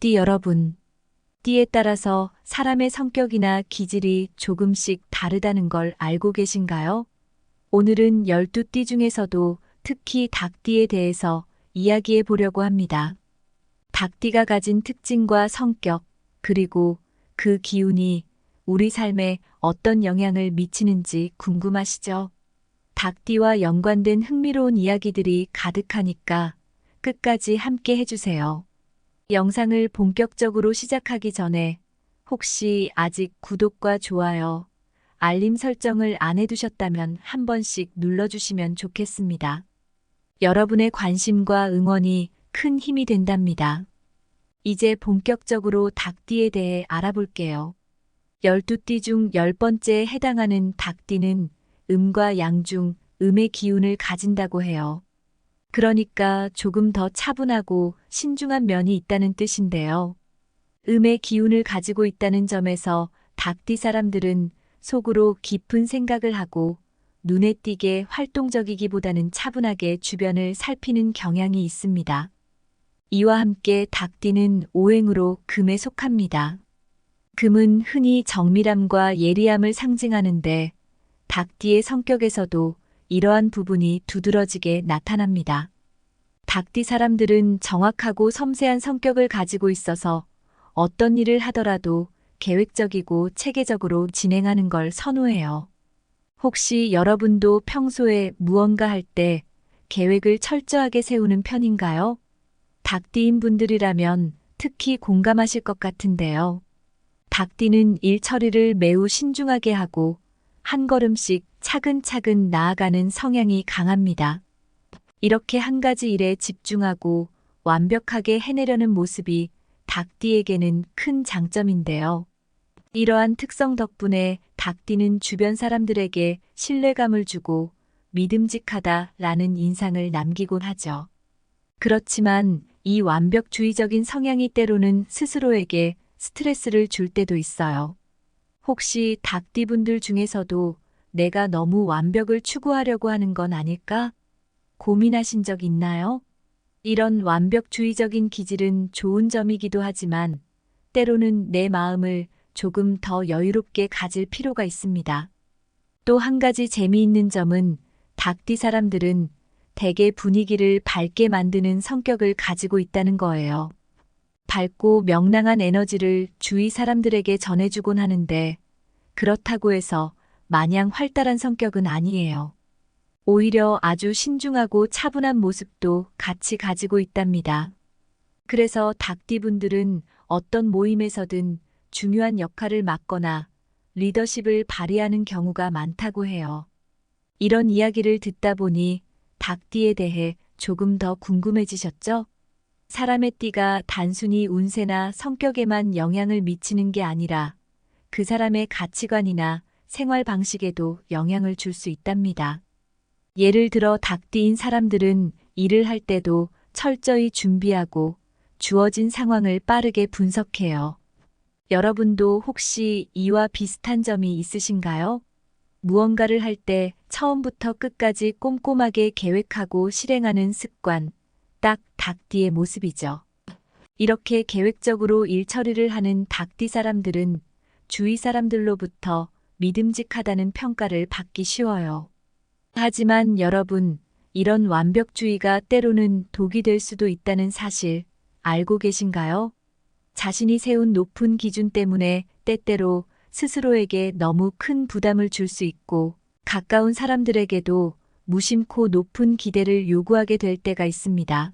닭띠 여러분, 띠에 따라서 사람의 성격이나 기질이 조금씩 다르다는 걸 알고 계신가요? 오늘은 12띠 중에서도 특히 닭띠에 대해서 이야기해 보려고 합니다. 닭띠가 가진 특징과 성격, 그리고 그 기운이 우리 삶에 어떤 영향을 미치는지 궁금하시죠? 닭띠와 연관된 흥미로운 이야기들이 가득하니까 끝까지 함께 해주세요. 영상을 본격적으로 시작하기 전에 혹시 아직 구독과 좋아요, 알림 설정을 안 해두셨다면 한 번씩 눌러주시면 좋겠습니다. 여러분의 관심과 응원이 큰 힘이 된답니다. 이제 본격적으로 닭띠에 대해 알아볼게요. 12띠 중 10번째에 해당하는 닭띠는 음과 양 중 음의 기운을 가진다고 해요. 그러니까 조금 더 차분하고 신중한 면이 있다는 뜻인데요. 음의 기운을 가지고 있다는 점에서 닭띠 사람들은 속으로 깊은 생각을 하고 눈에 띄게 활동적이기보다는 차분하게 주변을 살피는 경향이 있습니다. 이와 함께 닭띠는 오행으로 금에 속합니다. 금은 흔히 정밀함과 예리함을 상징하는데 닭띠의 성격에서도 이러한 부분이 두드러지게 나타납니다. 닭띠 사람들은 정확하고 섬세한 성격을 가지고 있어서 어떤 일을 하더라도 계획적이고 체계적으로 진행하는 걸 선호해요. 혹시 여러분도 평소에 무언가 할 때 계획을 철저하게 세우는 편인가요? 닭띠인 분들이라면 특히 공감하실 것 같은데요. 닭띠는 일 처리를 매우 신중하게 하고 한 걸음씩 차근차근 나아가는 성향이 강합니다. 이렇게 한 가지 일에 집중하고 완벽하게 해내려는 모습이 닭띠에게는 큰 장점인데요. 이러한 특성 덕분에 닭띠는 주변 사람들에게 신뢰감을 주고 믿음직하다라는 인상을 남기곤 하죠. 그렇지만 이 완벽주의적인 성향이 때로는 스스로에게 스트레스를 줄 때도 있어요. 혹시 닭띠분들 중에서도 내가 너무 완벽을 추구하려고 하는 건 아닐까? 고민하신 적 있나요? 이런 완벽주의적인 기질은 좋은 점이기도 하지만 때로는 내 마음을 조금 더 여유롭게 가질 필요가 있습니다. 또 한 가지 재미있는 점은 닭띠 사람들은 대개 분위기를 밝게 만드는 성격을 가지고 있다는 거예요. 밝고 명랑한 에너지를 주위 사람들에게 전해주곤 하는데 그렇다고 해서 마냥 활달한 성격은 아니에요. 오히려 아주 신중하고 차분한 모습도 같이 가지고 있답니다. 그래서 닭띠분들은 어떤 모임에서든 중요한 역할을 맡거나 리더십을 발휘하는 경우가 많다고 해요. 이런 이야기를 듣다 보니 닭띠에 대해 조금 더 궁금해지셨죠? 사람의 띠가 단순히 운세나 성격에만 영향을 미치는 게 아니라 그 사람의 가치관이나 생활 방식에도 영향을 줄 수 있답니다. 예를 들어 닭띠인 사람들은 일을 할 때도 철저히 준비하고 주어진 상황을 빠르게 분석해요. 여러분도 혹시 이와 비슷한 점이 있으신가요? 무언가를 할 때 처음부터 끝까지 꼼꼼하게 계획하고 실행하는 습관, 딱 닭띠의 모습이죠. 이렇게 계획적으로 일 처리를 하는 닭띠 사람들은 주위 사람들로부터 믿음직하다는 평가를 받기 쉬워요. 하지만 여러분, 이런 완벽주의가 때로는 독이 될 수도 있다는 사실 알고 계신가요? 자신이 세운 높은 기준 때문에 때때로 스스로에게 너무 큰 부담을 줄 수 있고 가까운 사람들에게도 무심코 높은 기대를 요구하게 될 때가 있습니다.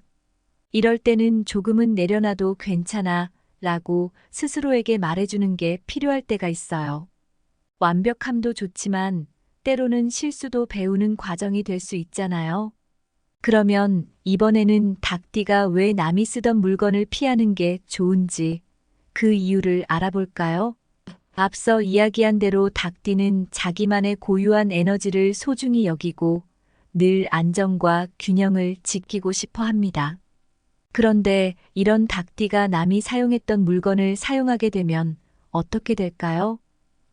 이럴 때는 조금은 내려놔도 괜찮아 라고 스스로에게 말해주는 게 필요할 때가 있어요. 완벽함도 좋지만 때로는 실수도 배우는 과정이 될 수 있잖아요. 그러면 이번에는 닭띠가 왜 남이 쓰던 물건을 피하는 게 좋은지 그 이유를 알아볼까요? 앞서 이야기한 대로 닭띠는 자기만의 고유한 에너지를 소중히 여기고 늘 안정과 균형을 지키고 싶어 합니다. 그런데 이런 닭띠가 남이 사용했던 물건을 사용하게 되면 어떻게 될까요?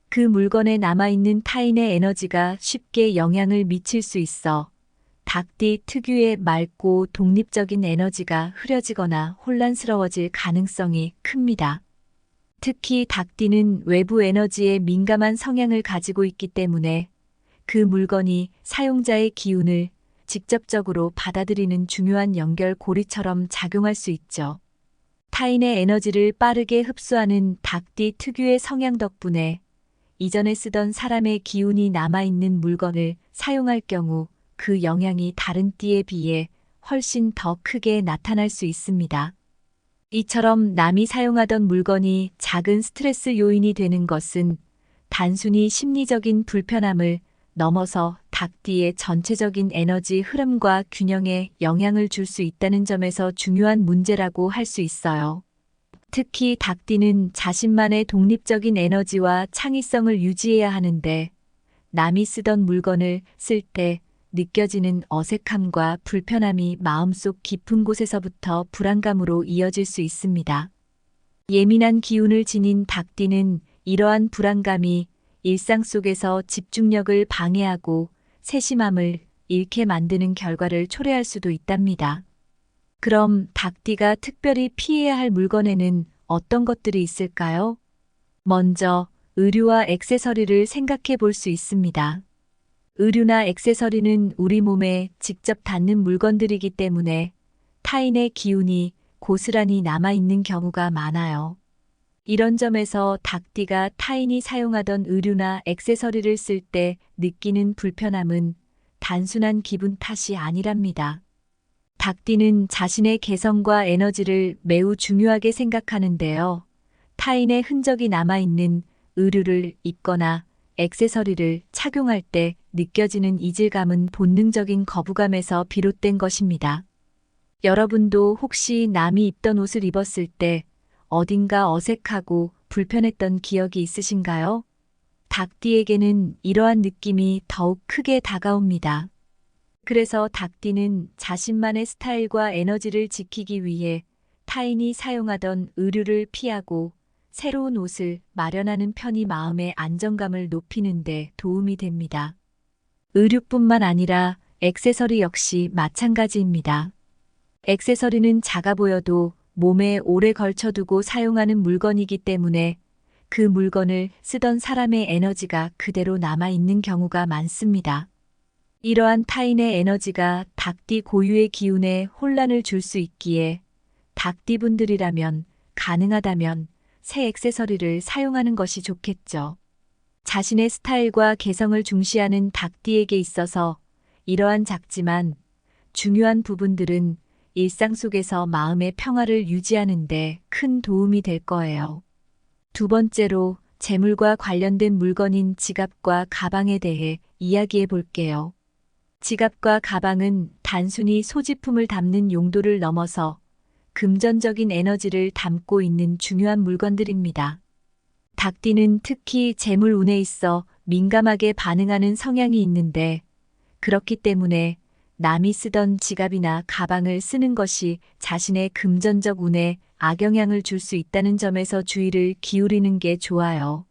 그 물건에 남아있는 타인의 에너지가 쉽게 영향을 미칠 수 있어 닭띠 특유의 맑고 독립적인 에너지가 흐려지거나 혼란스러워질 가능성이 큽니다. 특히 닭띠는 외부 에너지에 민감한 성향을 가지고 있기 때문에 그 물건이 사용자의 기운을 직접적으로 받아들이는 중요한 연결고리처럼 작용할 수 있죠. 타인의 에너지를 빠르게 흡수하는 닭띠 특유의 성향 덕분에 이전에 쓰던 사람의 기운이 남아있는 물건을 사용할 경우 그 영향이 다른 띠에 비해 훨씬 더 크게 나타날 수 있습니다. 이처럼 남이 사용하던 물건이 작은 스트레스 요인이 되는 것은 단순히 심리적인 불편함을 넘어서 닭띠의 전체적인 에너지 흐름과 균형에 영향을 줄 수 있다는 점에서 중요한 문제라고 할 수 있어요. 특히 닭띠는 자신만의 독립적인 에너지와 창의성을 유지해야 하는데 남이 쓰던 물건을 쓸 때 느껴지는 어색함과 불편함이 마음속 깊은 곳에서부터 불안감으로 이어질 수 있습니다. 예민한 기운을 지닌 닭띠는 이러한 불안감이 일상 속에서 집중력을 방해하고 세심함을 잃게 만드는 결과를 초래할 수도 있답니다. 그럼 닭띠가 특별히 피해야 할 물건에는 어떤 것들이 있을까요? 먼저 의류와 액세서리를 생각해 볼 수 있습니다. 의류나 액세서리는 우리 몸에 직접 닿는 물건들이기 때문에 타인의 기운이 고스란히 남아있는 경우가 많아요. 이런 점에서 닭띠가 타인이 사용하던 의류나 액세서리를 쓸 때 느끼는 불편함은 단순한 기분 탓이 아니랍니다. 닭띠는 자신의 개성과 에너지를 매우 중요하게 생각하는데요. 타인의 흔적이 남아있는 의류를 입거나 액세서리를 착용할 때 느껴지는 이질감은 본능적인 거부감에서 비롯된 것입니다. 여러분도 혹시 남이 입던 옷을 입었을 때 어딘가 어색하고 불편했던 기억이 있으신가요? 닭띠에게는 이러한 느낌이 더욱 크게 다가옵니다. 그래서 닭띠는 자신만의 스타일과 에너지를 지키기 위해 타인이 사용하던 의류를 피하고 새로운 옷을 마련하는 편이 마음의 안정감을 높이는 데 도움이 됩니다. 의류뿐만 아니라 액세서리 역시 마찬가지입니다. 액세서리는 작아 보여도 몸에 오래 걸쳐두고 사용하는 물건이기 때문에 그 물건을 쓰던 사람의 에너지가 그대로 남아있는 경우가 많습니다. 이러한 타인의 에너지가 닭띠 고유의 기운에 혼란을 줄 수 있기에 닭띠분들이라면 가능하다면 새 액세서리를 사용하는 것이 좋겠죠. 자신의 스타일과 개성을 중시하는 닭띠에게 있어서 이러한 작지만 중요한 부분들은 일상 속에서 마음의 평화를 유지하는 데 큰 도움이 될 거예요. 두 번째로 재물과 관련된 물건인 지갑과 가방에 대해 이야기해 볼게요. 지갑과 가방은 단순히 소지품을 담는 용도를 넘어서 금전적인 에너지를 담고 있는 중요한 물건들입니다. 닭띠는 특히 재물 운에 있어 민감하게 반응하는 성향이 있는데 그렇기 때문에 남이 쓰던 지갑이나 가방을 쓰는 것이 자신의 금전적 운에 악영향을 줄 수 있다는 점에서 주의를 기울이는 게 좋아요.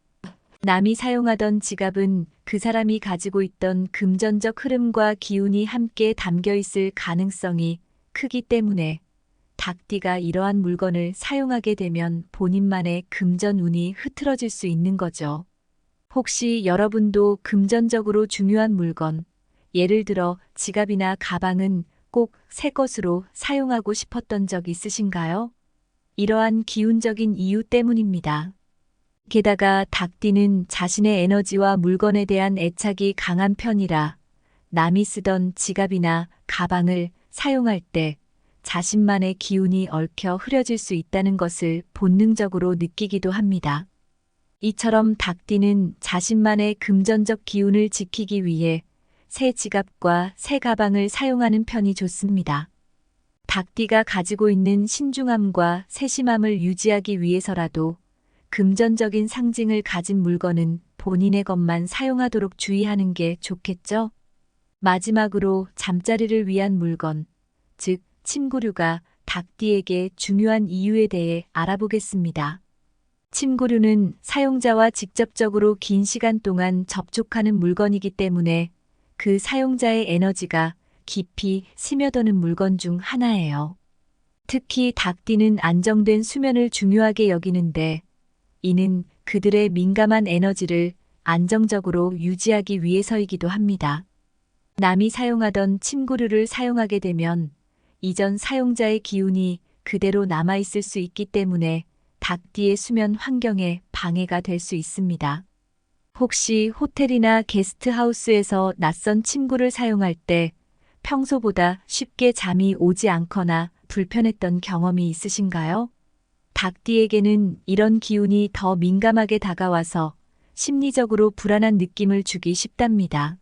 남이 사용하던 지갑은 그 사람이 가지고 있던 금전적 흐름과 기운이 함께 담겨 있을 가능성이 크기 때문에 닭띠가 이러한 물건을 사용하게 되면 본인만의 금전 운이 흐트러질 수 있는 거죠. 혹시 여러분도 금전적으로 중요한 물건, 예를 들어 지갑이나 가방은 꼭 새 것으로 사용하고 싶었던 적 있으신가요? 이러한 기운적인 이유 때문입니다. 게다가 닭띠는 자신의 에너지와 물건에 대한 애착이 강한 편이라 남이 쓰던 지갑이나 가방을 사용할 때 자신만의 기운이 얽혀 흐려질 수 있다는 것을 본능적으로 느끼기도 합니다. 이처럼 닭띠는 자신만의 금전적 기운을 지키기 위해 새 지갑과 새 가방을 사용하는 편이 좋습니다. 닭띠가 가지고 있는 신중함과 세심함을 유지하기 위해서라도 금전적인 상징을 가진 물건은 본인의 것만 사용하도록 주의하는 게 좋겠죠? 마지막으로 잠자리를 위한 물건, 즉 침구류가 닭띠에게 중요한 이유에 대해 알아보겠습니다. 침구류는 사용자와 직접적으로 긴 시간 동안 접촉하는 물건이기 때문에 그 사용자의 에너지가 깊이 스며드는 물건 중 하나예요. 특히 닭띠는 안정된 수면을 중요하게 여기는데, 이는 그들의 민감한 에너지를 안정적으로 유지하기 위해서이기도 합니다. 남이 사용하던 침구류를 사용하게 되면 이전 사용자의 기운이 그대로 남아있을 수 있기 때문에 닭띠의 수면 환경에 방해가 될 수 있습니다. 혹시 호텔이나 게스트하우스에서 낯선 침구를 사용할 때 평소보다 쉽게 잠이 오지 않거나 불편했던 경험이 있으신가요? 닭띠에게는 이런 기운이 더 민감하게 다가와서 심리적으로 불안한 느낌을 주기 쉽답니다.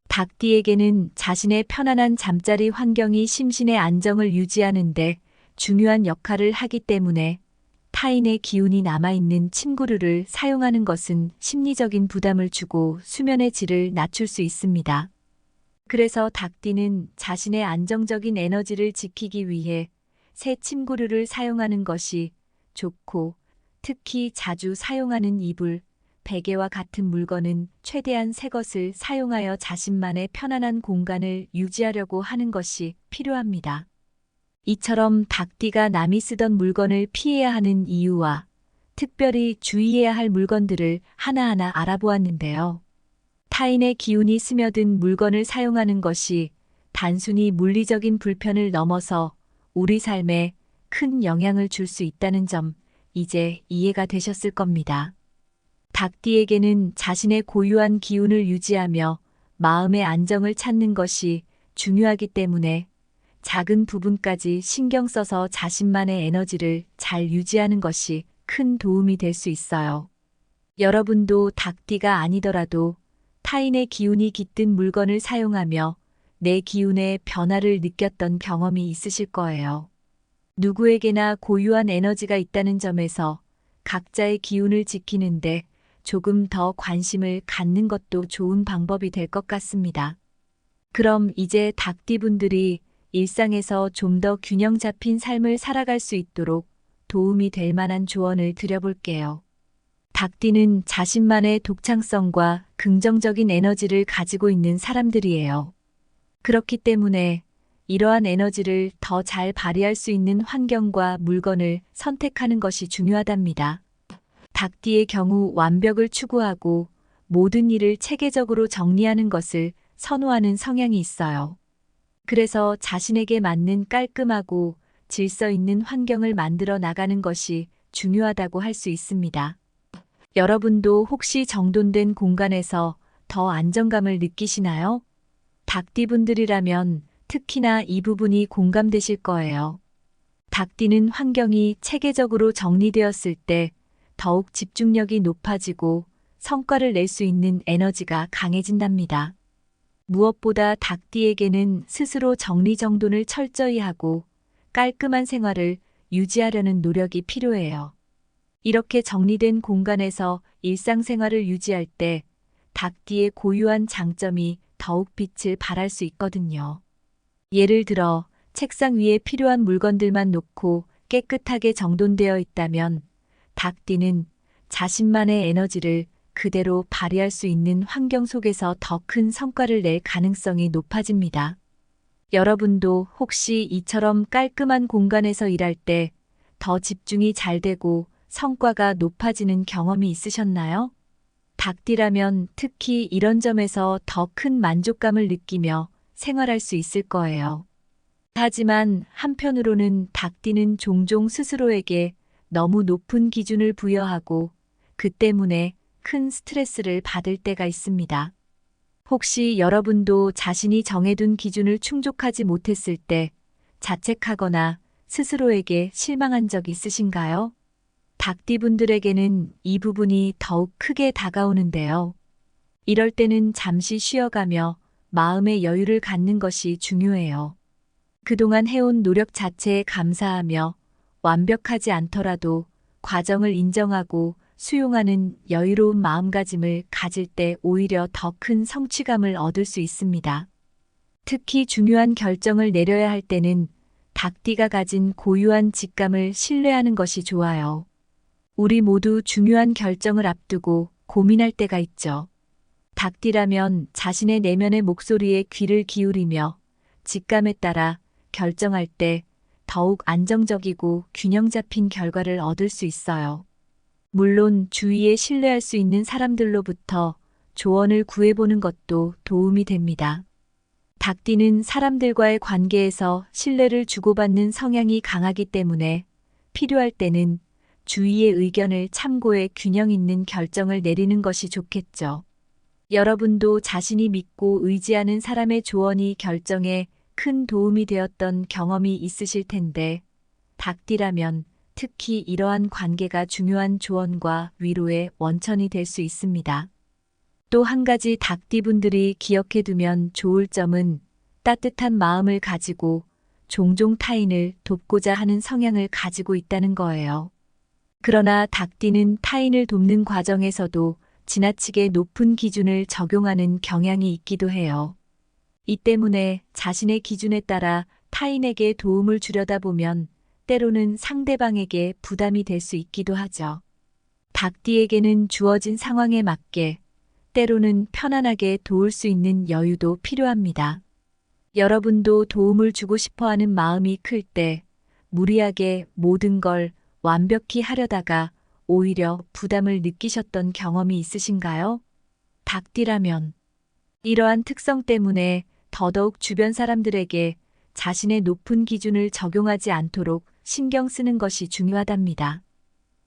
닭띠에게는 자신의 편안한 잠자리 환경이 심신의 안정을 유지하는 데 중요한 역할을 하기 때문에 타인의 기운이 남아있는 침구류를 사용하는 것은 심리적인 부담을 주고 수면의 질을 낮출 수 있습니다. 그래서 닭띠는 자신의 안정적인 에너지를 지키기 위해 새 침구류를 사용하는 것이 좋고, 특히 자주 사용하는 이불, 베개와 같은 물건은 최대한 새 것을 사용하여 자신만의 편안한 공간을 유지하려고 하는 것이 필요합니다. 이처럼 닭띠가 남이 쓰던 물건을 피해야 하는 이유와 특별히 주의해야 할 물건들을 하나하나 알아보았는데요. 타인의 기운이 스며든 물건을 사용하는 것이 단순히 물리적인 불편을 넘어서 우리 삶에 큰 영향을 줄 수 있다는 점, 이제 이해가 되셨을 겁니다. 닭띠에게는 자신의 고유한 기운을 유지하며 마음의 안정을 찾는 것이 중요하기 때문에 작은 부분까지 신경 써서 자신만의 에너지를 잘 유지하는 것이 큰 도움이 될 수 있어요. 여러분도 닭띠가 아니더라도 타인의 기운이 깃든 물건을 사용하며 내 기운의 변화를 느꼈던 경험이 있으실 거예요. 누구에게나 고유한 에너지가 있다는 점에서 각자의 기운을 지키는데 조금 더 관심을 갖는 것도 좋은 방법이 될 것 같습니다. 그럼 이제 닭띠분들이 일상에서 좀 더 균형 잡힌 삶을 살아갈 수 있도록 도움이 될 만한 조언을 드려볼게요. 닭띠는 자신만의 독창성과 긍정적인 에너지를 가지고 있는 사람들이에요. 그렇기 때문에 이러한 에너지를 더 잘 발휘할 수 있는 환경과 물건을 선택하는 것이 중요하답니다. 닭띠의 경우 완벽을 추구하고 모든 일을 체계적으로 정리하는 것을 선호하는 성향이 있어요. 그래서 자신에게 맞는 깔끔하고 질서 있는 환경을 만들어 나가는 것이 중요하다고 할 수 있습니다. 여러분도 혹시 정돈된 공간에서 더 안정감을 느끼시나요? 닭띠분들이라면 특히나 이 부분이 공감되실 거예요. 닭띠는 환경이 체계적으로 정리되었을 때 더욱 집중력이 높아지고 성과를 낼 수 있는 에너지가 강해진답니다. 무엇보다 닭띠에게는 스스로 정리정돈을 철저히 하고 깔끔한 생활을 유지하려는 노력이 필요해요. 이렇게 정리된 공간에서 일상생활을 유지할 때 닭띠의 고유한 장점이 더욱 빛을 발할 수 있거든요. 예를 들어 책상 위에 필요한 물건들만 놓고 깨끗하게 정돈되어 있다면 닭띠는 자신만의 에너지를 그대로 발휘할 수 있는 환경 속에서 더 큰 성과를 낼 가능성이 높아집니다. 여러분도 혹시 이처럼 깔끔한 공간에서 일할 때 더 집중이 잘 되고 성과가 높아지는 경험이 있으셨나요? 닭띠라면 특히 이런 점에서 더 큰 만족감을 느끼며 생활할 수 있을 거예요. 하지만 한편으로는 닭띠는 종종 스스로에게 너무 높은 기준을 부여하고 그 때문에 큰 스트레스를 받을 때가 있습니다. 혹시 여러분도 자신이 정해둔 기준을 충족하지 못했을 때 자책하거나 스스로에게 실망한 적 있으신가요? 닭띠분들에게는 이 부분이 더욱 크게 다가오는데요. 이럴 때는 잠시 쉬어가며 마음의 여유를 갖는 것이 중요해요. 그동안 해온 노력 자체에 감사하며 완벽하지 않더라도 과정을 인정하고 수용하는 여유로운 마음가짐을 가질 때 오히려 더 큰 성취감을 얻을 수 있습니다. 특히 중요한 결정을 내려야 할 때는 닭띠가 가진 고유한 직감을 신뢰하는 것이 좋아요. 우리 모두 중요한 결정을 앞두고 고민할 때가 있죠. 닭띠라면 자신의 내면의 목소리에 귀를 기울이며 직감에 따라 결정할 때 더욱 안정적이고 균형 잡힌 결과를 얻을 수 있어요. 물론 주위에 신뢰할 수 있는 사람들로부터 조언을 구해보는 것도 도움이 됩니다. 닭띠는 사람들과의 관계에서 신뢰를 주고받는 성향이 강하기 때문에 필요할 때는 주위의 의견을 참고해 균형 있는 결정을 내리는 것이 좋겠죠. 여러분도 자신이 믿고 의지하는 사람의 조언이 결정에 큰 도움이 되었던 경험이 있으실 텐데, 닭띠라면 특히 이러한 관계가 중요한 조언과 위로의 원천이 될 수 있습니다. 또 한 가지 닭띠분들이 기억해 두면 좋을 점은 따뜻한 마음을 가지고 종종 타인을 돕고자 하는 성향을 가지고 있다는 거예요. 그러나 닭띠는 타인을 돕는 과정에서도 지나치게 높은 기준을 적용하는 경향이 있기도 해요. 이 때문에 자신의 기준에 따라 타인에게 도움을 주려다 보면 때로는 상대방에게 부담이 될 수 있기도 하죠. 닭띠에게는 주어진 상황에 맞게 때로는 편안하게 도울 수 있는 여유도 필요합니다. 여러분도 도움을 주고 싶어 하는 마음이 클 때 무리하게 모든 걸 완벽히 하려다가 오히려 부담을 느끼셨던 경험이 있으신가요? 닭띠라면 이러한 특성 때문에 더더욱 주변 사람들에게 자신의 높은 기준을 적용하지 않도록 신경 쓰는 것이 중요하답니다.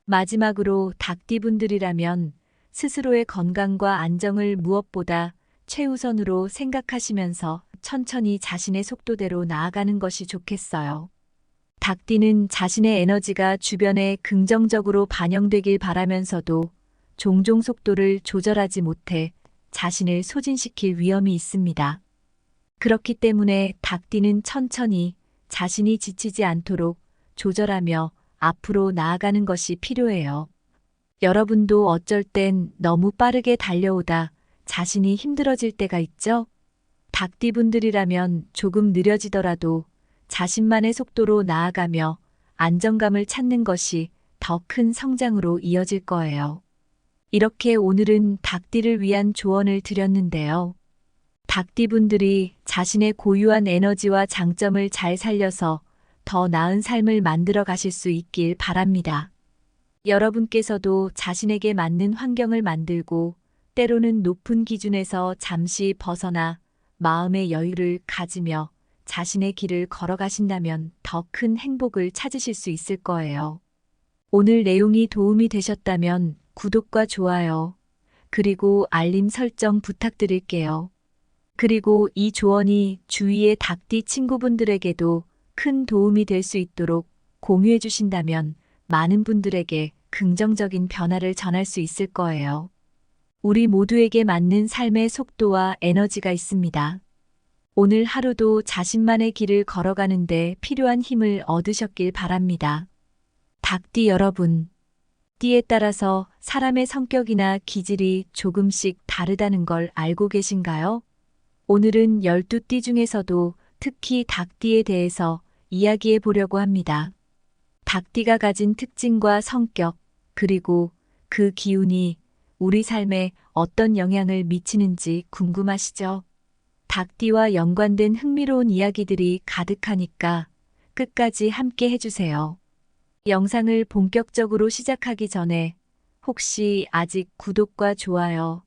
마지막으로 닭띠분들이라면 스스로의 건강과 안정을 무엇보다 최우선으로 생각하시면서 천천히 자신의 속도대로 나아가는 것이 좋겠어요. 닭띠는 자신의 에너지가 주변에 긍정적으로 반영되길 바라면서도 종종 속도를 조절하지 못해 자신을 소진시킬 위험이 있습니다. 그렇기 때문에 닭띠는 천천히 자신이 지치지 않도록 조절하며 앞으로 나아가는 것이 필요해요. 여러분도 어쩔 땐 너무 빠르게 달려오다 자신이 힘들어질 때가 있죠? 닭띠분들이라면 조금 느려지더라도 자신만의 속도로 나아가며 안정감을 찾는 것이 더 큰 성장으로 이어질 거예요. 이렇게 오늘은 닭띠를 위한 조언을 드렸는데요. 닭띠분들이 자신의 고유한 에너지와 장점을 잘 살려서 더 나은 삶을 만들어 가실 수 있길 바랍니다. 여러분께서도 자신에게 맞는 환경을 만들고 때로는 높은 기준에서 잠시 벗어나 마음의 여유를 가지며 자신의 길을 걸어가신다면 더 큰 행복을 찾으실 수 있을 거예요. 오늘 내용이 도움이 되셨다면 구독과 좋아요, 그리고 알림 설정 부탁드릴게요. 그리고 이 조언이 주위의 닭띠 친구분들에게도 큰 도움이 될 수 있도록 공유해 주신다면 많은 분들에게 긍정적인 변화를 전할 수 있을 거예요. 우리 모두에게 맞는 삶의 속도와 에너지가 있습니다. 오늘 하루도 자신만의 길을 걸어가는데 필요한 힘을 얻으셨길 바랍니다. 닭띠 여러분, 띠에 따라서 사람의 성격이나 기질이 조금씩 다르다는 걸 알고 계신가요? 오늘은 12띠 중에서도 특히 닭띠에 대해서 이야기해 보려고 합니다. 닭띠가 가진 특징과 성격, 그리고 그 기운이 우리 삶에 어떤 영향을 미치는지 궁금하시죠? 닭띠와 연관된 흥미로운 이야기들이 가득하니까 끝까지 함께 해주세요. 영상을 본격적으로 시작하기 전에 혹시 아직 구독과 좋아요,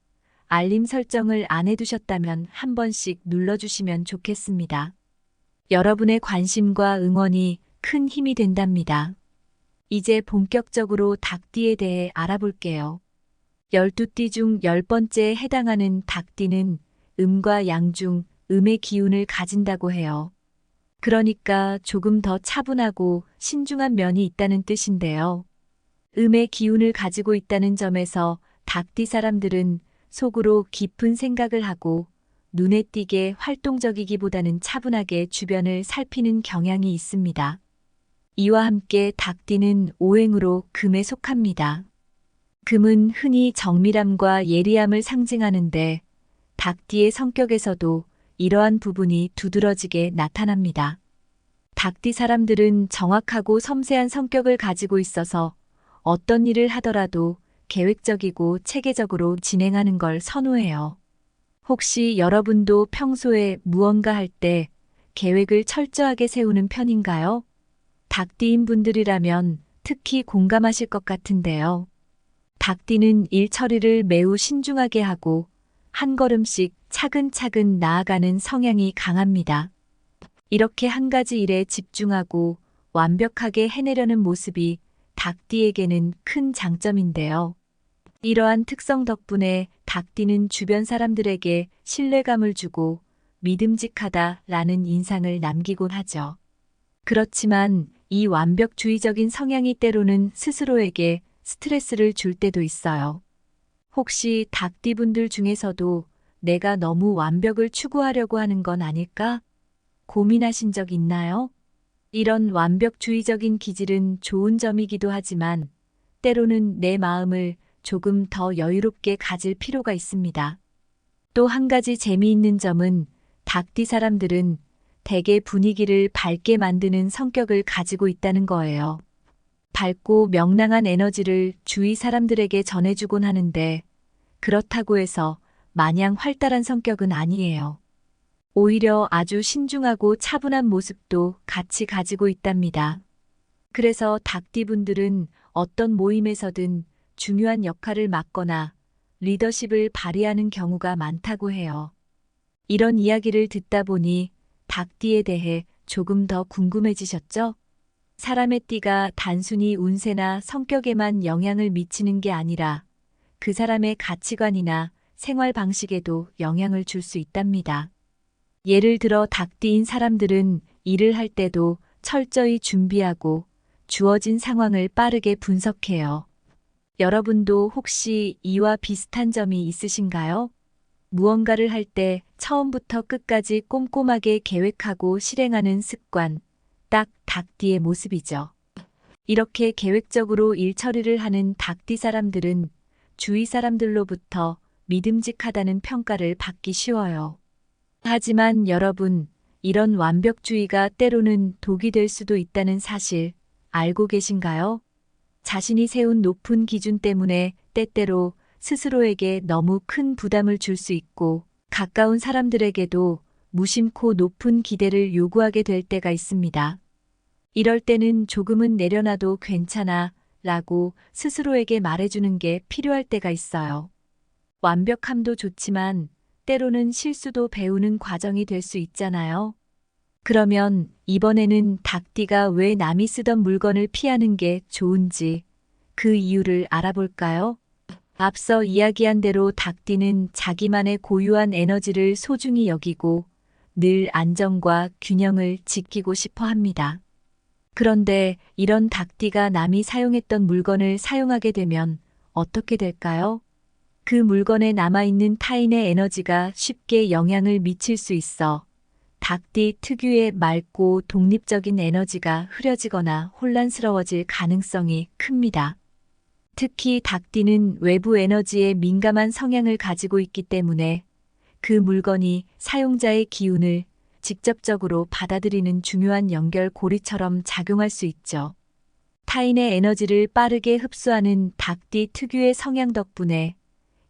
알림 설정을 안 해두셨다면 한 번씩 눌러주시면 좋겠습니다. 여러분의 관심과 응원이 큰 힘이 된답니다. 이제 본격적으로 닭띠에 대해 알아볼게요. 12띠 중 10번째에 해당하는 닭띠는 음과 양 중 음의 기운을 가진다고 해요. 그러니까 조금 더 차분하고 신중한 면이 있다는 뜻인데요. 음의 기운을 가지고 있다는 점에서 닭띠 사람들은 속으로 깊은 생각을 하고 눈에 띄게 활동적이기보다는 차분하게 주변을 살피는 경향이 있습니다. 이와 함께 닭띠는 오행으로 금에 속합니다. 금은 흔히 정밀함과 예리함을 상징하는데 닭띠의 성격에서도 이러한 부분이 두드러지게 나타납니다. 닭띠 사람들은 정확하고 섬세한 성격을 가지고 있어서 어떤 일을 하더라도 계획적이고 체계적으로 진행하는 걸 선호해요. 혹시 여러분도 평소에 무언가 할 때 계획을 철저하게 세우는 편인가요? 닭띠인 분들이라면 특히 공감하실 것 같은데요. 닭띠는 일 처리를 매우 신중하게 하고 한 걸음씩 차근차근 나아가는 성향이 강합니다. 이렇게 한 가지 일에 집중하고 완벽하게 해내려는 모습이 닭띠에게는 큰 장점인데요. 이러한 특성 덕분에 닭띠는 주변 사람들에게 신뢰감을 주고 믿음직하다라는 인상을 남기곤 하죠. 그렇지만 이 완벽주의적인 성향이 때로는 스스로에게 스트레스를 줄 때도 있어요. 혹시 닭띠분들 중에서도 내가 너무 완벽을 추구하려고 하는 건 아닐까? 고민하신 적 있나요? 이런 완벽주의적인 기질은 좋은 점이기도 하지만 때로는 내 마음을 조금 더 여유롭게 가질 필요가 있습니다. 또 한 가지 재미있는 점은 닭띠 사람들은 대개 분위기를 밝게 만드는 성격을 가지고 있다는 거예요. 밝고 명랑한 에너지를 주위 사람들에게 전해주곤 하는데 그렇다고 해서 마냥 활달한 성격은 아니에요. 오히려 아주 신중하고 차분한 모습도 같이 가지고 있답니다. 그래서 닭띠분들은 어떤 모임에서든 중요한 역할을 맡거나 리더십을 발휘하는 경우가 많다고 해요. 이런 이야기를 듣다 보니 닭띠에 대해 조금 더 궁금해지셨죠? 사람의 띠가 단순히 운세나 성격에만 영향을 미치는 게 아니라 그 사람의 가치관이나 생활 방식에도 영향을 줄 수 있답니다. 예를 들어 닭띠인 사람들은 일을 할 때도 철저히 준비하고 주어진 상황을 빠르게 분석해요. 여러분도 혹시 이와 비슷한 점이 있으신가요? 무언가를 할 때 처음부터 끝까지 꼼꼼하게 계획하고 실행하는 습관, 딱 닭띠의 모습이죠. 이렇게 계획적으로 일 처리를 하는 닭띠 사람들은 주위 사람들로부터 믿음직하다는 평가를 받기 쉬워요. 하지만 여러분, 이런 완벽주의가 때로는 독이 될 수도 있다는 사실 알고 계신가요? 자신이 세운 높은 기준 때문에 때때로 스스로에게 너무 큰 부담을 줄 수 있고 가까운 사람들에게도 무심코 높은 기대를 요구하게 될 때가 있습니다. 이럴 때는 조금은 내려놔도 괜찮아 라고 스스로에게 말해주는 게 필요할 때가 있어요. 완벽함도 좋지만 때로는 실수도 배우는 과정이 될 수 있잖아요. 그러면 이번에는 닭띠가 왜 남이 쓰던 물건을 피하는 게 좋은지 그 이유를 알아볼까요? 앞서 이야기한 대로 닭띠는 자기만의 고유한 에너지를 소중히 여기고 늘 안정과 균형을 지키고 싶어 합니다. 그런데 이런 닭띠가 남이 사용했던 물건을 사용하게 되면 어떻게 될까요? 그 물건에 남아있는 타인의 에너지가 쉽게 영향을 미칠 수 있어 닭띠 특유의 맑고 독립적인 에너지가 흐려지거나 혼란스러워질 가능성이 큽니다. 특히 닭띠는 외부 에너지에 민감한 성향을 가지고 있기 때문에 그 물건이 사용자의 기운을 직접적으로 받아들이는 중요한 연결고리처럼 작용할 수 있죠. 타인의 에너지를 빠르게 흡수하는 닭띠 특유의 성향 덕분에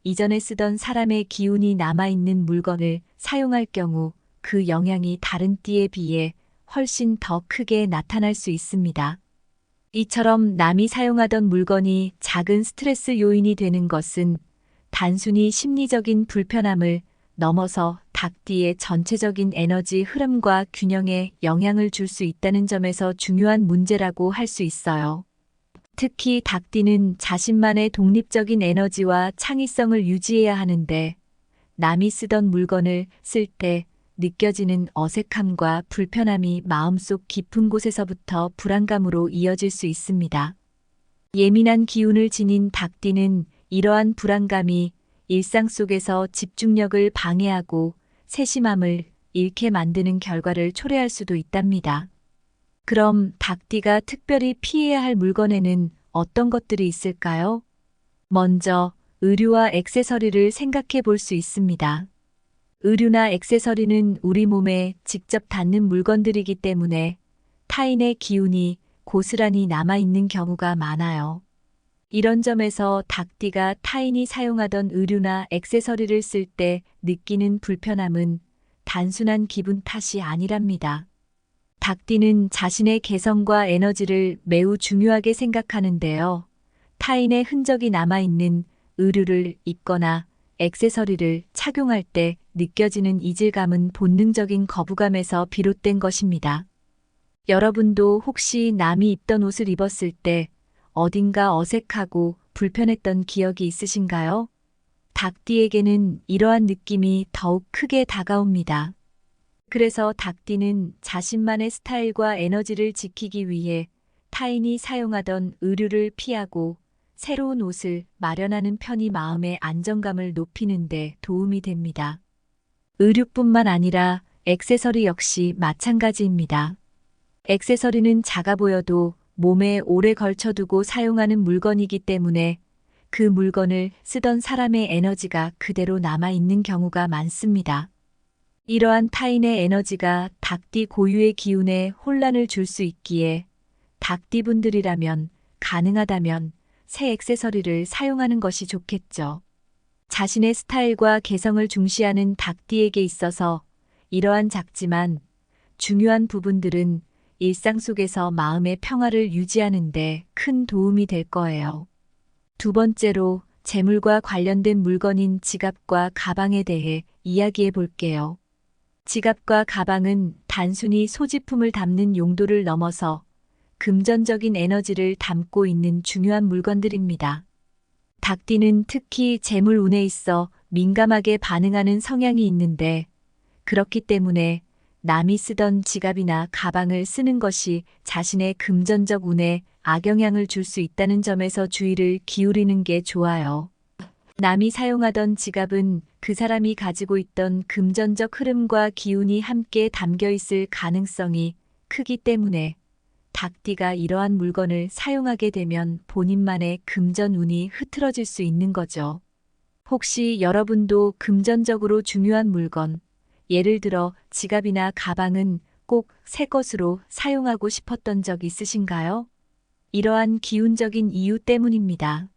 이전에 쓰던 사람의 기운이 남아있는 물건을 사용할 경우 그 영향이 다른 띠에 비해 훨씬 더 크게 나타날 수 있습니다. 이처럼 남이 사용하던 물건이 작은 스트레스 요인이 되는 것은 단순히 심리적인 불편함을 넘어서 닭띠의 전체적인 에너지 흐름과 균형에 영향을 줄 수 있다는 점에서 중요한 문제라고 할 수 있어요. 특히 닭띠는 자신만의 독립적인 에너지와 창의성을 유지해야 하는데 남이 쓰던 물건을 쓸 때 느껴지는 어색함과 불편함이 마음속 깊은 곳에서부터 불안감으로 이어질 수 있습니다. 예민한 기운을 지닌 닭띠는 이러한 불안감이 일상 속에서 집중력을 방해하고 세심함을 잃게 만드는 결과를 초래할 수도 있답니다. 그럼 닭띠가 특별히 피해야 할 물건에는 어떤 것들이 있을까요? 먼저 의류와 액세서리를 생각해 볼 수 있습니다. 의류나 액세서리는 우리 몸에 직접 닿는 물건들이기 때문에 타인의 기운이 고스란히 남아있는 경우가 많아요. 이런 점에서 닭띠가 타인이 사용하던 의류나 액세서리를 쓸 때 느끼는 불편함은 단순한 기분 탓이 아니랍니다. 닭띠는 자신의 개성과 에너지를 매우 중요하게 생각하는데요. 타인의 흔적이 남아있는 의류를 입거나 액세서리를 착용할 때 느껴지는 이질감은 본능적인 거부감에서 비롯된 것입니다. 여러분도 혹시 남이 입던 옷을 입었을 때 어딘가 어색하고 불편했던 기억이 있으신가요? 닭띠에게는 이러한 느낌이 더욱 크게 다가옵니다. 그래서 닭띠는 자신만의 스타일과 에너지를 지키기 위해 타인이 사용하던 의류를 피하고 새로운 옷을 마련하는 편이 마음의 안정감을 높이는 데 도움이 됩니다. 의류뿐만 아니라 액세서리 역시 마찬가지입니다. 액세서리는 작아 보여도 몸에 오래 걸쳐두고 사용하는 물건이기 때문에 그 물건을 쓰던 사람의 에너지가 그대로 남아있는 경우가 많습니다. 이러한 타인의 에너지가 닭띠 고유의 기운에 혼란을 줄 수 있기에 닭띠분들이라면 가능하다면 새 액세서리를 사용하는 것이 좋겠죠. 자신의 스타일과 개성을 중시하는 닭띠에게 있어서 이러한 작지만 중요한 부분들은 일상 속에서 마음의 평화를 유지하는 데 큰 도움이 될 거예요. 두 번째로 재물과 관련된 물건인 지갑과 가방에 대해 이야기해 볼게요. 지갑과 가방은 단순히 소지품을 담는 용도를 넘어서 금전적인 에너지를 담고 있는 중요한 물건들입니다. 닭띠는 특히 재물 운에 있어 민감하게 반응하는 성향이 있는데 그렇기 때문에 남이 쓰던 지갑이나 가방을 쓰는 것이 자신의 금전적 운에 악영향을 줄 수 있다는 점에서 주의를 기울이는 게 좋아요. 남이 사용하던 지갑은 그 사람이 가지고 있던 금전적 흐름과 기운이 함께 담겨 있을 가능성이 크기 때문에 닭띠가 이러한 물건을 사용하게 되면 본인만의 금전 운이 흐트러질 수 있는 거죠. 혹시 여러분도 금전적으로 중요한 물건, 예를 들어 지갑이나 가방은 꼭 새 것으로 사용하고 싶었던 적 있으신가요? 이러한 기운적인 이유 때문입니다.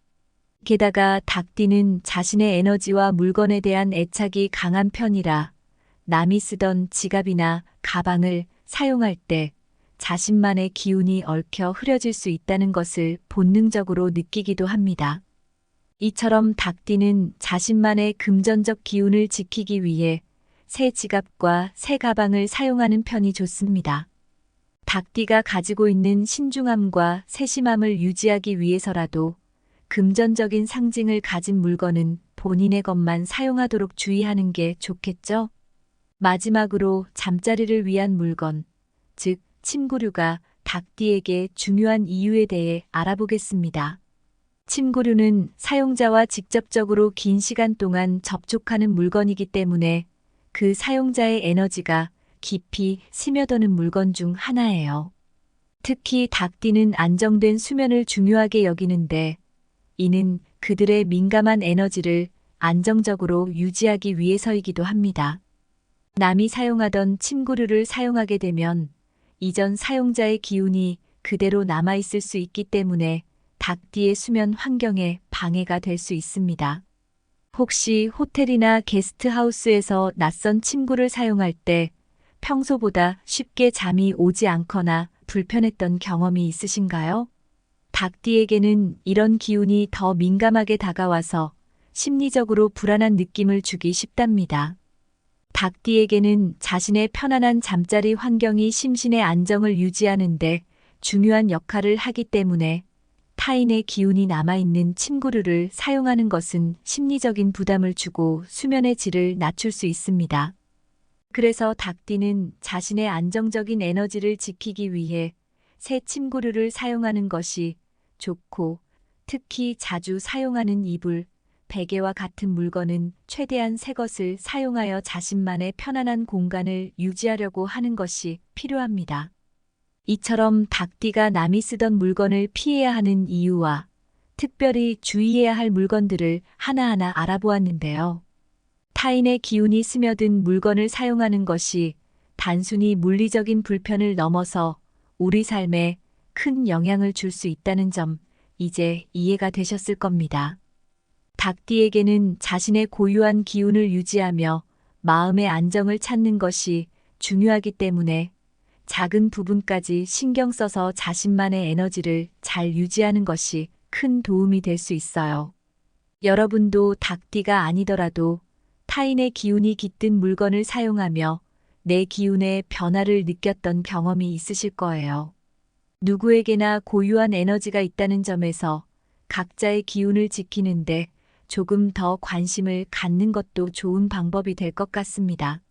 게다가 닭띠는 자신의 에너지와 물건에 대한 애착이 강한 편이라 남이 쓰던 지갑이나 가방을 사용할 때 자신만의 기운이 얽혀 흐려질 수 있다는 것을 본능적으로 느끼기도 합니다. 이처럼 닭띠는 자신만의 금전적 기운을 지키기 위해 새 지갑과 새 가방을 사용하는 편이 좋습니다. 닭띠가 가지고 있는 신중함과 세심함을 유지하기 위해서라도 금전적인 상징을 가진 물건은 본인의 것만 사용하도록 주의하는 게 좋겠죠? 마지막으로 잠자리를 위한 물건, 즉 침구류가 닭띠에게 중요한 이유에 대해 알아보겠습니다. 침구류는 사용자와 직접적으로 긴 시간 동안 접촉하는 물건이기 때문에 그 사용자의 에너지가 깊이 스며드는 물건 중 하나예요. 특히 닭띠는 안정된 수면을 중요하게 여기는데 이는 그들의 민감한 에너지를 안정적으로 유지하기 위해서이기도 합니다. 남이 사용하던 침구류를 사용하게 되면 이전 사용자의 기운이 그대로 남아있을 수 있기 때문에 닭띠의 수면 환경에 방해가 될 수 있습니다. 혹시 호텔이나 게스트하우스에서 낯선 침구를 사용할 때 평소보다 쉽게 잠이 오지 않거나 불편했던 경험이 있으신가요? 닭띠에게는 이런 기운이 더 민감하게 다가와서 심리적으로 불안한 느낌을 주기 쉽답니다. 닭띠에게는 자신의 편안한 잠자리 환경이 심신의 안정을 유지하는 데 중요한 역할을 하기 때문에 타인의 기운이 남아있는 침구류를 사용하는 것은 심리적인 부담을 주고 수면의 질을 낮출 수 있습니다. 그래서 닭띠는 자신의 안정적인 에너지를 지키기 위해 새 침구류를 사용하는 것이 좋고 특히 자주 사용하는 이불, 베개와 같은 물건은 최대한 새 것을 사용하여 자신만의 편안한 공간을 유지하려고 하는 것이 필요합니다. 이처럼 닭띠가 남이 쓰던 물건을 피해야 하는 이유와 특별히 주의해야 할 물건들을 하나하나 알아보았는데요. 타인의 기운이 스며든 물건을 사용하는 것이 단순히 물리적인 불편을 넘어서 우리 삶에 큰 영향을 줄 수 있다는 점 이제 이해가 되셨을 겁니다. 닭띠에게는 자신의 고유한 기운을 유지하며 마음의 안정을 찾는 것이 중요하기 때문에 작은 부분까지 신경 써서 자신만의 에너지를 잘 유지하는 것이 큰 도움이 될 수 있어요. 여러분도 닭띠가 아니더라도 타인의 기운이 깃든 물건을 사용하며 내 기운의 변화를 느꼈던 경험이 있으실 거예요. 누구에게나 고유한 에너지가 있다는 점에서 각자의 기운을 지키는데 조금 더 관심을 갖는 것도 좋은 방법이 될 것 같습니다.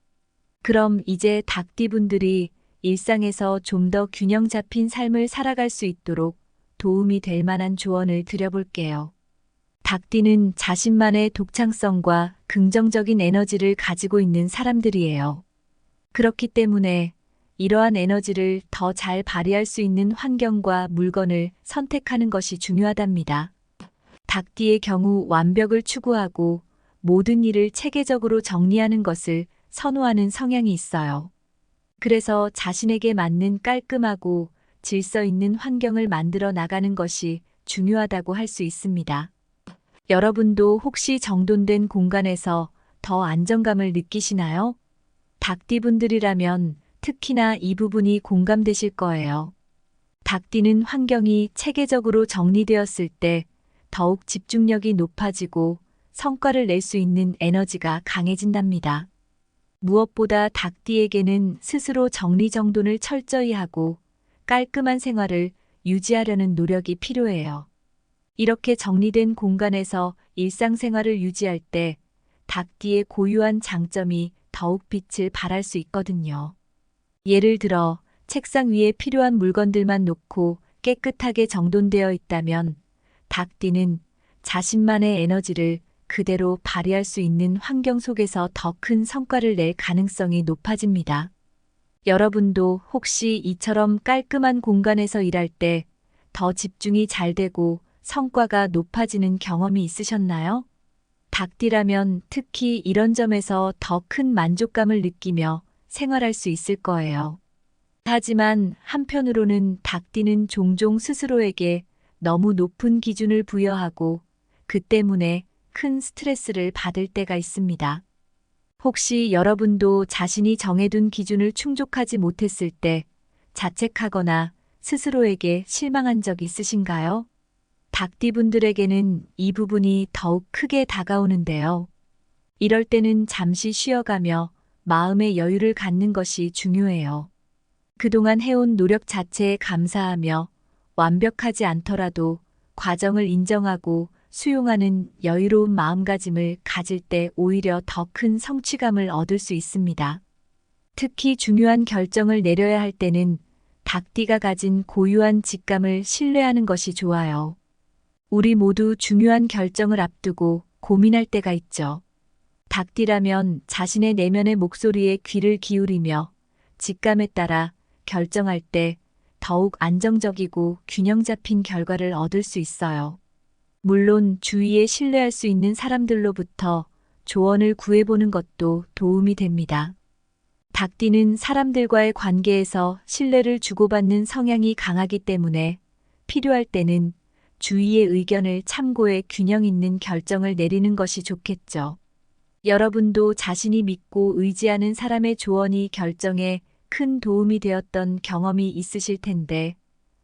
그럼 이제 닭띠분들이 일상에서 좀 더 균형 잡힌 삶을 살아갈 수 있도록 도움이 될 만한 조언을 드려볼게요. 닭띠는 자신만의 독창성과 긍정적인 에너지를 가지고 있는 사람들이에요. 그렇기 때문에 이러한 에너지를 더 잘 발휘할 수 있는 환경과 물건을 선택하는 것이 중요하답니다. 닭띠의 경우 완벽을 추구하고 모든 일을 체계적으로 정리하는 것을 선호하는 성향이 있어요. 그래서 자신에게 맞는 깔끔하고 질서 있는 환경을 만들어 나가는 것이 중요하다고 할 수 있습니다. 여러분도 혹시 정돈된 공간에서 더 안정감을 느끼시나요? 닭띠분들이라면 특히나 이 부분이 공감되실 거예요. 닭띠는 환경이 체계적으로 정리되었을 때 더욱 집중력이 높아지고 성과를 낼 수 있는 에너지가 강해진답니다. 무엇보다 닭띠에게는 스스로 정리정돈을 철저히 하고 깔끔한 생활을 유지하려는 노력이 필요해요. 이렇게 정리된 공간에서 일상생활을 유지할 때 닭띠의 고유한 장점이 더욱 빛을 발할 수 있거든요. 예를 들어 책상 위에 필요한 물건들만 놓고 깨끗하게 정돈되어 있다면 닭띠는 자신만의 에너지를 그대로 발휘할 수 있는 환경 속에서 더 큰 성과를 낼 가능성이 높아집니다. 여러분도 혹시 이처럼 깔끔한 공간에서 일할 때 더 집중이 잘 되고 성과가 높아지는 경험이 있으셨나요? 닭띠라면 특히 이런 점에서 더 큰 만족감을 느끼며 생활할 수 있을 거예요. 하지만 한편으로는 닭띠는 종종 스스로에게 너무 높은 기준을 부여하고 그 때문에 큰 스트레스를 받을 때가 있습니다. 혹시 여러분도 자신이 정해둔 기준을 충족하지 못했을 때 자책하거나 스스로에게 실망한 적 있으신가요? 닭띠분들에게는 이 부분이 더욱 크게 다가오는데요. 이럴 때는 잠시 쉬어가며 마음의 여유를 갖는 것이 중요해요. 그동안 해온 노력 자체에 감사하며 완벽하지 않더라도 과정을 인정하고 수용하는 여유로운 마음가짐을 가질 때 오히려 더 큰 성취감을 얻을 수 있습니다. 특히 중요한 결정을 내려야 할 때는 닭띠가 가진 고유한 직감을 신뢰하는 것이 좋아요. 우리 모두 중요한 결정을 앞두고 고민할 때가 있죠. 닭띠라면 자신의 내면의 목소리에 귀를 기울이며 직감에 따라 결정할 때 더욱 안정적이고 균형 잡힌 결과를 얻을 수 있어요. 물론 주위에 신뢰할 수 있는 사람들로부터 조언을 구해보는 것도 도움이 됩니다. 닭띠는 사람들과의 관계에서 신뢰를 주고받는 성향이 강하기 때문에 필요할 때는 주위의 의견을 참고해 균형 있는 결정을 내리는 것이 좋겠죠. 여러분도 자신이 믿고 의지하는 사람의 조언이 결정에 큰 도움이 되었던 경험이 있으실 텐데,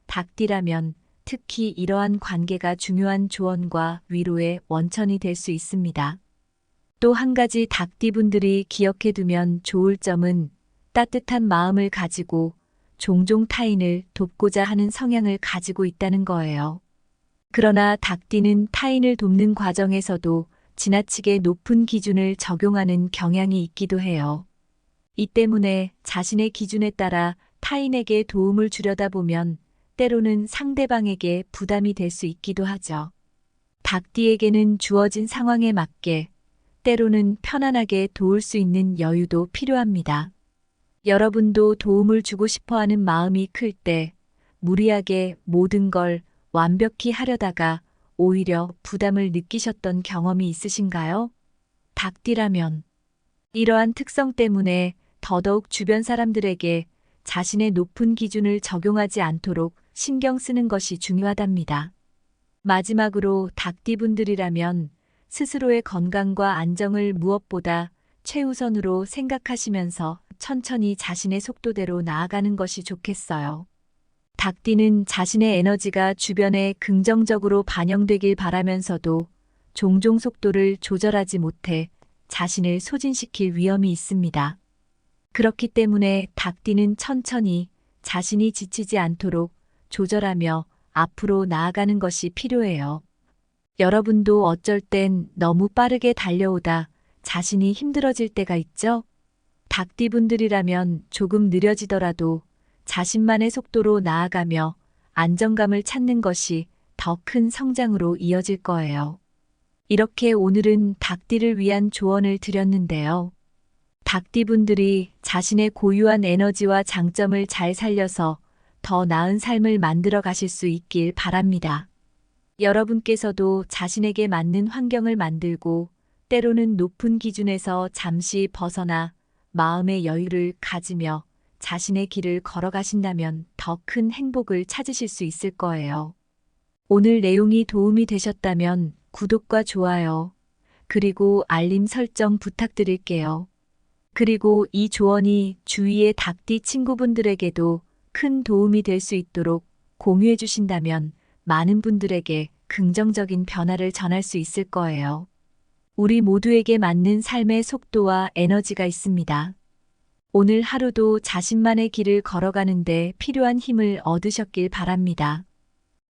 닭띠라면 특히 이러한 관계가 중요한 조언과 위로의 원천이 될 수 있습니다. 또 한 가지 닭띠분들이 기억해 두면 좋을 점은 따뜻한 마음을 가지고 종종 타인을 돕고자 하는 성향을 가지고 있다는 거예요. 그러나 닭띠는 타인을 돕는 과정에서도 지나치게 높은 기준을 적용하는 경향이 있기도 해요. 이 때문에 자신의 기준에 따라 타인에게 도움을 주려다 보면 때로는 상대방에게 부담이 될 수 있기도 하죠. 닭띠에게는 주어진 상황에 맞게 때로는 편안하게 도울 수 있는 여유도 필요합니다. 여러분도 도움을 주고 싶어 하는 마음이 클 때 무리하게 모든 걸 완벽히 하려다가 오히려 부담을 느끼셨던 경험이 있으신가요? 닭띠라면 이러한 특성 때문에 더더욱 주변 사람들에게 자신의 높은 기준을 적용하지 않도록 신경 쓰는 것이 중요하답니다. 마지막으로 닭띠분들이라면 스스로의 건강과 안정을 무엇보다 최우선으로 생각하시면서 천천히 자신의 속도대로 나아가는 것이 좋겠어요. 닭띠는 자신의 에너지가 주변에 긍정적으로 반영되길 바라면서도 종종 속도를 조절하지 못해 자신을 소진시킬 위험이 있습니다. 그렇기 때문에 닭띠는 천천히 자신이 지치지 않도록 조절하며 앞으로 나아가는 것이 필요해요. 여러분도 어쩔 땐 너무 빠르게 달려오다 자신이 힘들어질 때가 있죠? 닭띠분들이라면 조금 느려지더라도 자신만의 속도로 나아가며 안정감을 찾는 것이 더 큰 성장으로 이어질 거예요. 이렇게 오늘은 닭띠를 위한 조언을 드렸는데요. 닭띠분들이 자신의 고유한 에너지와 장점을 잘 살려서 더 나은 삶을 만들어 가실 수 있길 바랍니다. 여러분께서도 자신에게 맞는 환경을 만들고 때로는 높은 기준에서 잠시 벗어나 마음의 여유를 가지며 자신의 길을 걸어가신다면 더 큰 행복을 찾으실 수 있을 거예요. 오늘 내용이 도움이 되셨다면 구독과 좋아요, 그리고 알림 설정 부탁드릴게요. 그리고 이 조언이 주위의 닭띠 친구분들에게도 큰 도움이 될 수 있도록 공유해 주신다면 많은 분들에게 긍정적인 변화를 전할 수 있을 거예요. 우리 모두에게 맞는 삶의 속도와 에너지가 있습니다. 오늘 하루도 자신만의 길을 걸어가는데 필요한 힘을 얻으셨길 바랍니다.